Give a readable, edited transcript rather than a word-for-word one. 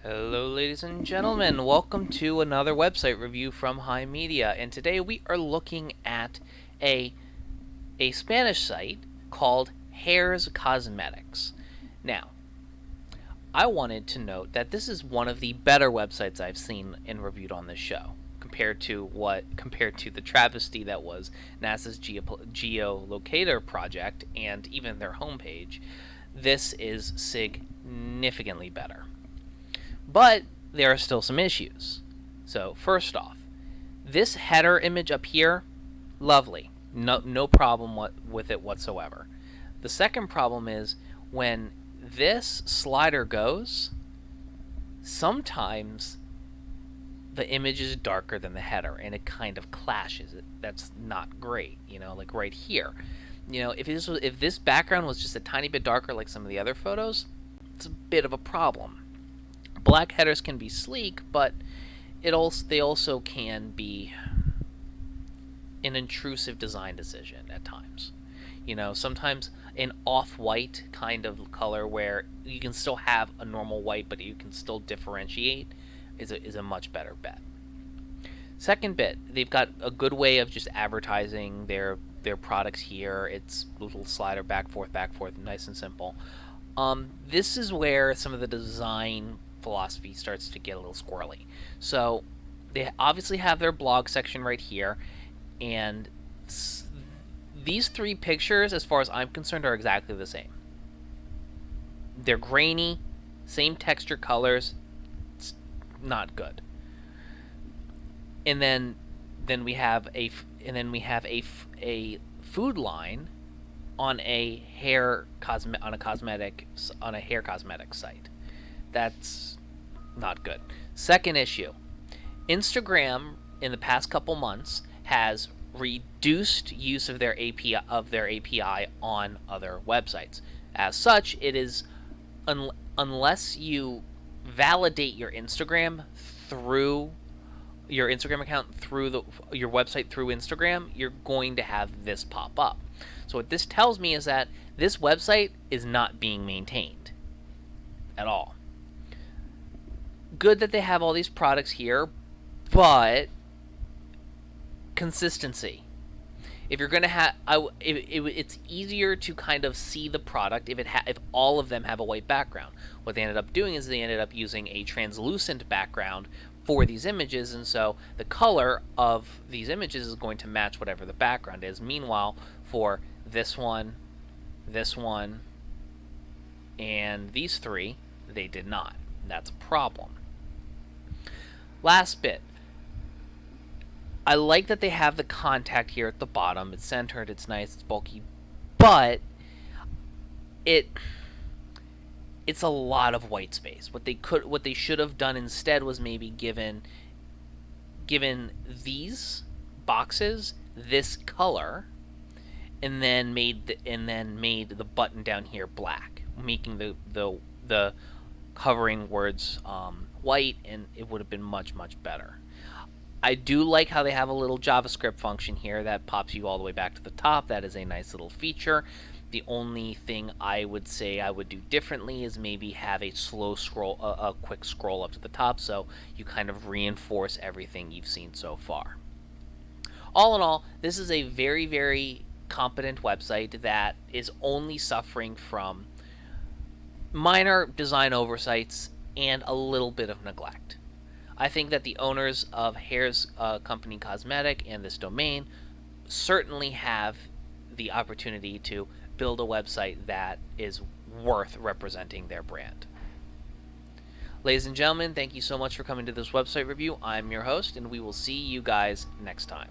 Hello ladies and gentlemen, welcome to another website review from HIMedia, and today we are looking at a Spanish site called Hair's Cosmetics. Now, I wanted to note that this is one of the better websites I've seen and reviewed on this show compared to the travesty that was NASA's geolocator project and even their homepage. This is significantly better. But there are still some issues. So first off, this header image up here, lovely. No problem with it whatsoever. The second problem is when this slider goes, sometimes the image is darker than the header and it kind of clashes. That's not great, like right here. If this background was just a tiny bit darker like some of the other photos, it's a bit of a problem. Black headers can be sleek, but they also can be an intrusive design decision at times. Sometimes an off-white kind of color where you can still have a normal white, but you can still differentiate is a much better bet. Second bit, they've got a good way of just advertising their products here. It's a little slider back, forth, nice and simple. This is where some of the design philosophy starts to get a little squirrely. So they obviously have their blog section right here, and these three pictures, as far as I'm concerned, are exactly the same. They're grainy, same texture colors. It's not good. And then we have a food line on a hair cosmetic site. That's not good. Second issue, Instagram in the past couple months has reduced use of their API on other websites. As such, it is unless you validate your Instagram account through your website through Instagram, you're going to have this pop up. So what this tells me is that this website is not being maintained at all. Good that they have all these products here, but consistency. If you're gonna have, it's easier to kind of see the product if all of them have a white background. What they ended up doing is they ended up using a translucent background for these images, and so the color of these images is going to match whatever the background is. Meanwhile, for this one, and these three, they did not. That's a problem. Last bit. I like that they have the contact here at the bottom. It's centered, it's nice, it's bulky, but it's a lot of white space. What they should have done instead was maybe given these boxes this color, and then made the button down here black, making the covering words white, and it would have been much better. I do like how they have a little JavaScript function here that pops you all the way back to the top. That is a nice little feature. The only thing I would say I would do differently is maybe have a slow scroll, a quick scroll up to the top, so you kind of reinforce everything you've seen so far. All in all, this is a very, very competent website that is only suffering from minor design oversights and a little bit of neglect. I think that the owners of Hair's company Cosmetic and this domain certainly have the opportunity to build a website that is worth representing their brand. Ladies and gentlemen, thank you so much for coming to this website review. I'm your host, and we will see you guys next time.